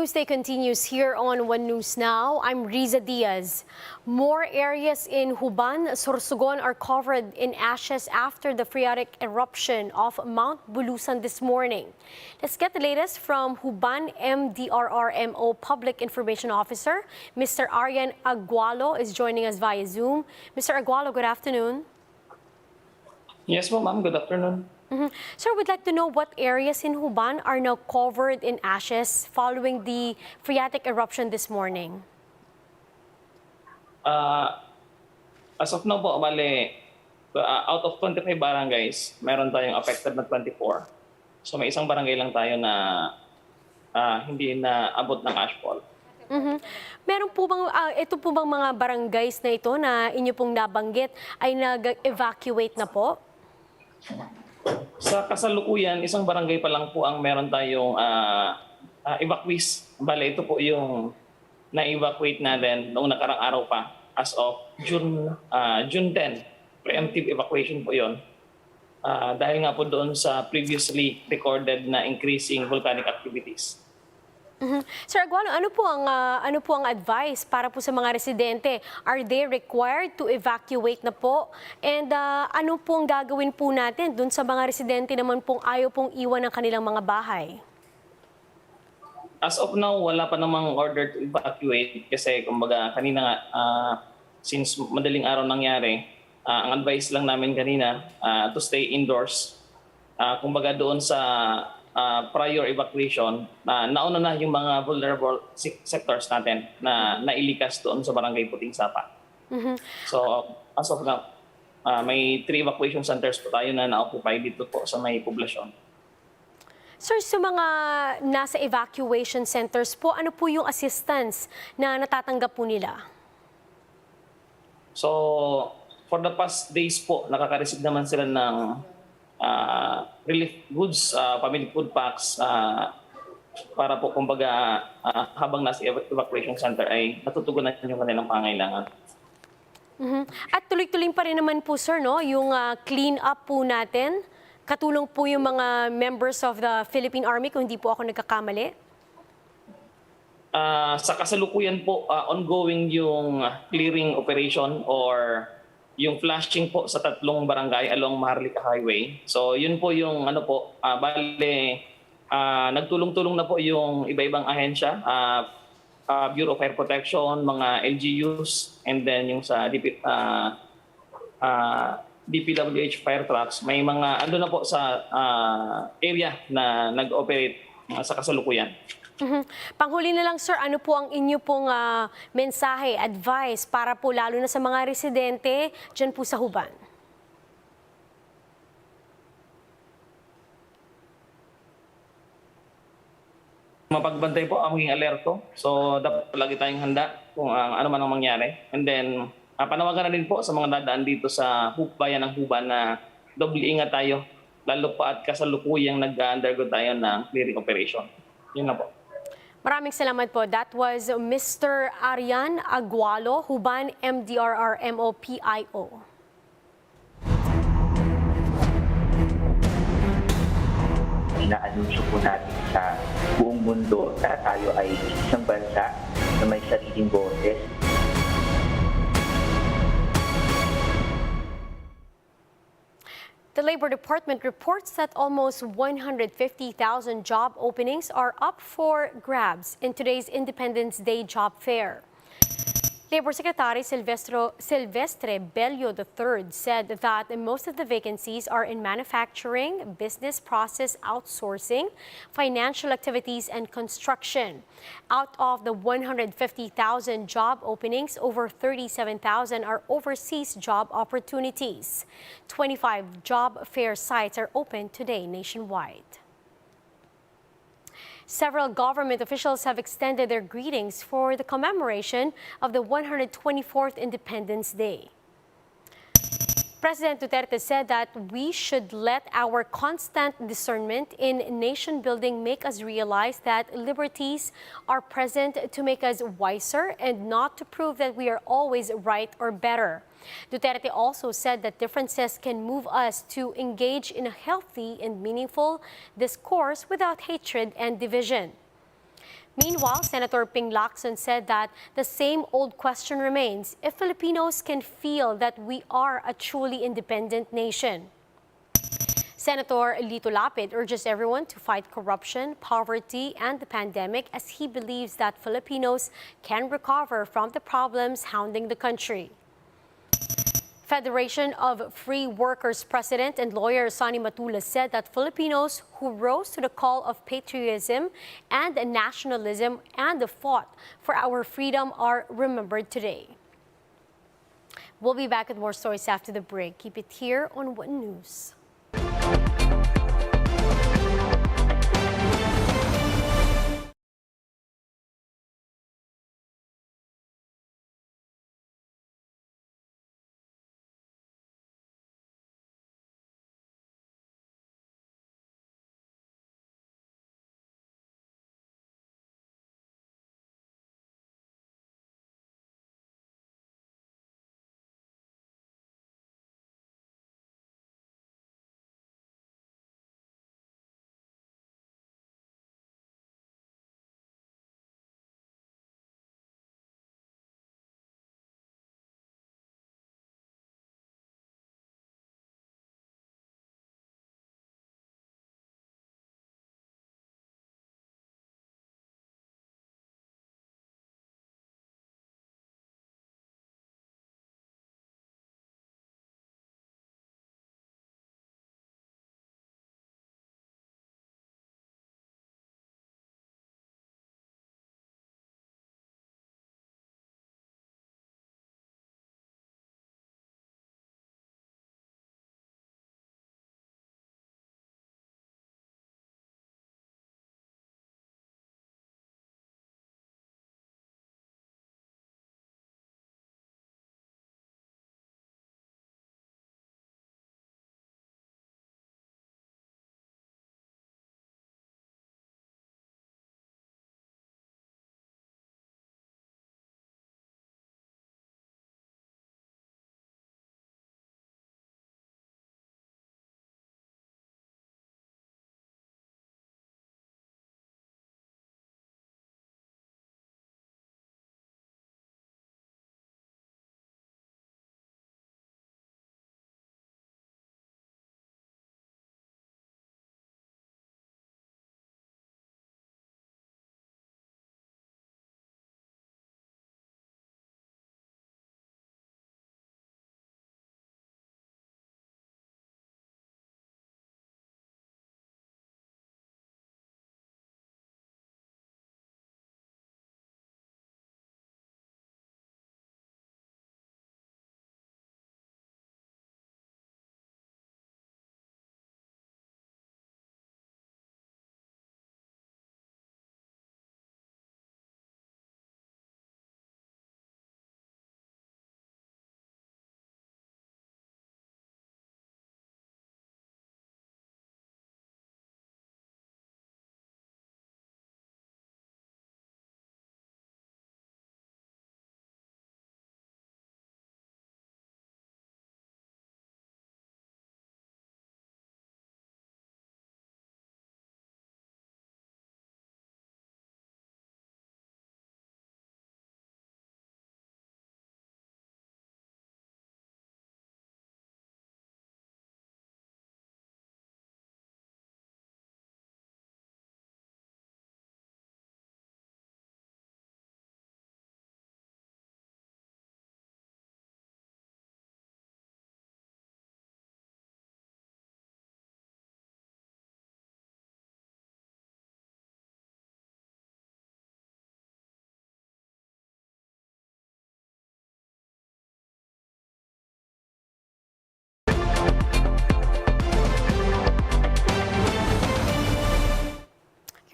Newsday continues here on One News Now. I'm Riza Diaz. More areas in Huban, Sorsogon are covered in ashes after the phreatic eruption of Mount Bulusan this morning. Let's get the latest from Huban MDRRMO Public Information Officer. Mr. Aryan Agualo is joining us via Zoom. Mr. Agualo, good afternoon. Yes po, ma'am. Good afternoon. Sir, we'd like to know what areas in Huban are now covered in ashes following the phreatic eruption this morning. As of now po, out of 25 barangays, meron tayong affected na 24. So may isang barangay lang tayo na hindi na abot ng ashfall. Meron po bang, ito po bang mga barangays na ito na inyo pong nabanggit ay nag-evacuate na po? Sa kasalukuyan, isang barangay pa lang po ang meron tayong evacuees. Bale, ito po yung na-evacuate natin noong nakarang araw pa as of June 10. Preemptive evacuation po yon. Dahil nga po doon sa previously recorded na increasing volcanic activities. Sir Agualo, ano po ang advice para po sa mga residente? Are they required to evacuate na po? And ano po ang gagawin po natin dun sa mga residente naman pong ayaw pong iwan ng kanilang mga bahay? As of now, wala pa namang order to evacuate kasi kumbaga kanina nga, since madaling araw nangyari, ang advice lang namin kanina to stay indoors. Kumbaga doon sa prior evacuation, nauna na yung mga vulnerable sectors natin na nailikas doon sa Barangay Puting Sapa. So as of now, may 3 evacuation centers po tayo na na-occupy dito po sa may poblasyon. Sir, sa mga nasa evacuation centers po, ano po yung assistance na natatanggap po nila? So for the past days po, nakaka-receive naman sila ng relief goods, family food packs, para po kumbaga habang nasa evacuation center ay natutugunan yung kanilang pangailangan. At tuloy-tuloy pa rin naman po, sir, no? Yung clean up po natin, katulong po yung mga members of the Philippine Army, kung hindi po ako nagkakamali? Sa kasalukuyan po, ongoing yung clearing operation or yung flashing po sa 3 barangay along Maharlika Highway. So yun po yung nagtulong-tulong na po yung iba-ibang ahensya, Bureau of Fire Protection, mga LGUs, and then yung sa DPWH fire trucks. May mga na po sa area na nag-operate sa kasalukuyan. Panghuli na lang, sir, ano po ang inyo pong mensahe, advice para po lalo na sa mga residente dyan po sa Huban? Mapagbantay po, maging alerto. So dapat lagi tayong handa kung ano man ang mangyari. And then panawagan na din po sa mga dadaan dito sa bayan ng Huban na doble ingat tayo, lalo pa at kasalukuyang nag-undergo tayo ng clearing operation. Yun na po. Maraming salamat po. That was Mr. Aryan Agualo, Huban MDRRMO PIO. Inaanunsyo po natin sa buong mundo na tayo ay isang bansa na may sariling boses. The Labor Department reports that almost 150,000 job openings are up for grabs in today's Independence Day job fair. Labor Secretary Silvestre Bello III said that most of the vacancies are in manufacturing, business process outsourcing, financial activities, and construction. Out of the 150,000 job openings, over 37,000 are overseas job opportunities. 25 job fair sites are open today nationwide. Several government officials have extended their greetings for the commemoration of the 124th Independence Day. President Duterte said that we should let our constant discernment in nation building make us realize that liberties are present to make us wiser and not to prove that we are always right or better. Duterte also said that differences can move us to engage in a healthy and meaningful discourse without hatred and division. Meanwhile, Senator Ping Lacson said that the same old question remains if Filipinos can feel that we are a truly independent nation. Senator Lito Lapid urges everyone to fight corruption, poverty, and the pandemic as he believes that Filipinos can recover from the problems hounding the country. Federation of Free Workers President and lawyer Sonny Matula said that Filipinos who rose to the call of patriotism and nationalism and fought for our freedom are remembered today. We'll be back with more stories after the break. Keep it here on One News.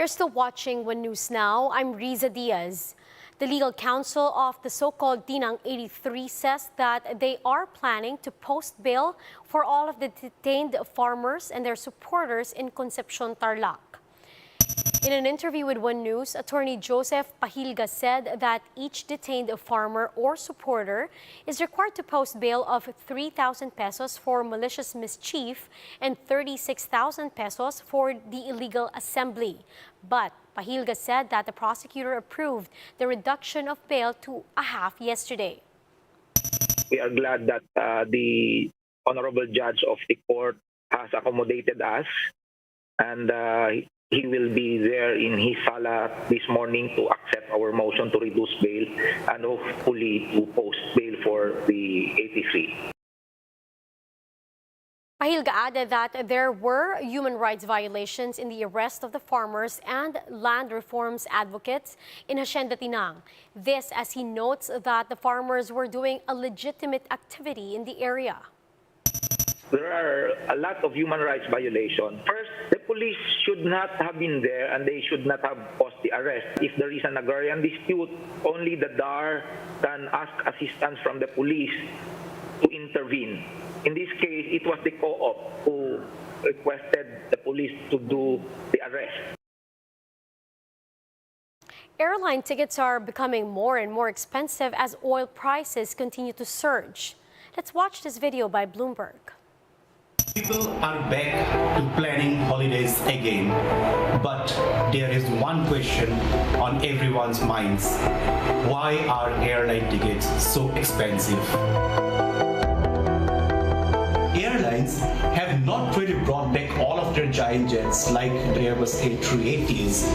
You're still watching One News Now. I'm Riza Diaz. The legal counsel of the so-called Dinan 83 says that they are planning to post bail for all of the detained farmers and their supporters in Concepcion, Tarlac. In an interview with One News, attorney Joseph Pahilga said that each detained farmer or supporter is required to post bail of 3,000 pesos for malicious mischief and 36,000 pesos for the illegal assembly. But Pahilga said that the prosecutor approved the reduction of bail to a half yesterday. We are glad that the honorable judge of the court has accommodated us, and he will be there in his sala this morning to accept our motion to reduce bail and hopefully to post bail for the 83. Pahilga added that there were human rights violations in the arrest of the farmers and land reforms advocates in Hacienda Tinang. This as he notes that the farmers were doing a legitimate activity in the area. There are a lot of human rights violations. First, the police should not have been there and they should not have caused the arrest. If there is an agrarian dispute, only the DAR can ask assistance from the police to intervene. In this case, it was the co-op who requested the police to do the arrest. Airline tickets are becoming more and more expensive as oil prices continue to surge. Let's watch this video by Bloomberg. People are back to planning holidays again, but there is one question on everyone's minds. Why are airline tickets so expensive? Airlines have not really brought back all of their giant jets like the Airbus A380s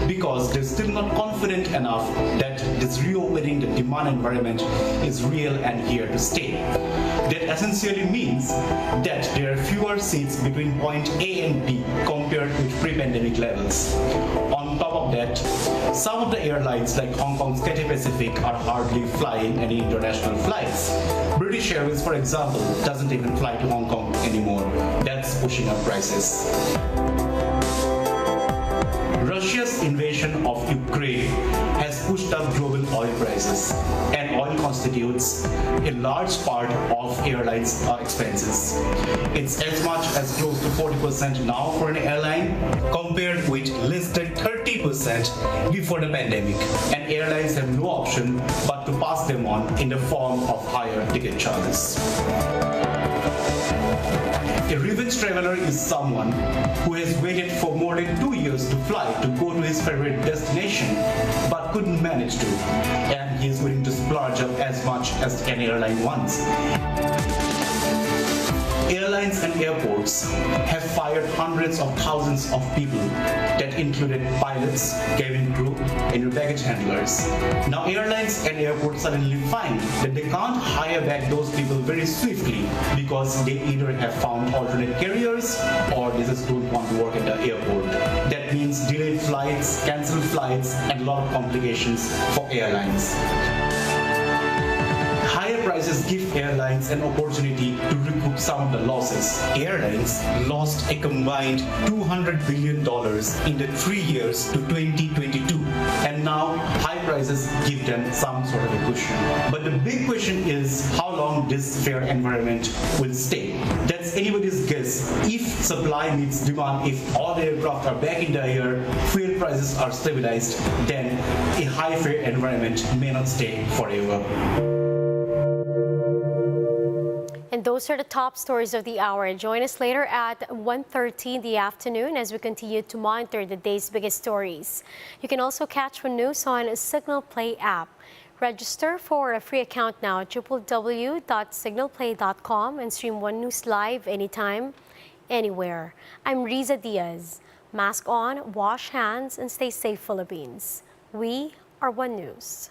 because they're still not confident enough that this reopening the demand environment is real and here to stay. That essentially means that there are fewer seats between point A and B compared with pre-pandemic levels. On top of that, some of the airlines like Hong Kong's Cathay Pacific are hardly flying any international flights. British Airways, for example, doesn't even fly to Hong Kong anymore. That's pushing up prices. Russia's invasion of Ukraine has pushed up global oil prices, and oil constitutes a large part of airlines' expenses. It's as much as close to 40% now for an airline, compared with less than 30% before the pandemic. And airlines have no option but to pass them on in the form of higher ticket charges. A revenge traveler is someone who has waited for more than 2 years to fly to go to his favorite destination but couldn't manage to, and he is willing to splurge up as much as an airline wants. Airlines and airports have fired hundreds of thousands of people that included pilots, cabin crew, and baggage handlers. Now airlines and airports suddenly find that they can't hire back those people very swiftly because they either have found alternate carriers or they just don't want to work at the airport. That means delayed flights, cancelled flights, and a lot of complications for airlines. Higher prices give airlines an opportunity to recoup some of the losses. Airlines lost a combined $200 billion in the 3 years to 2022, and now high prices give them some sort of a cushion. But the big question is how long this fair environment will stay. That's anybody's guess. If supply meets demand, if all the aircraft are back in the air, fuel prices are stabilized, then a high fare environment may not stay forever. And those are the top stories of the hour. Join us later at 1:30 in the afternoon as we continue to monitor the day's biggest stories. You can also catch One News on a Signal Play app. Register for a free account now at www.signalplay.com and stream One News live anytime, anywhere. I'm Riza Diaz. Mask on, wash hands, and stay safe, Philippines. We are One News.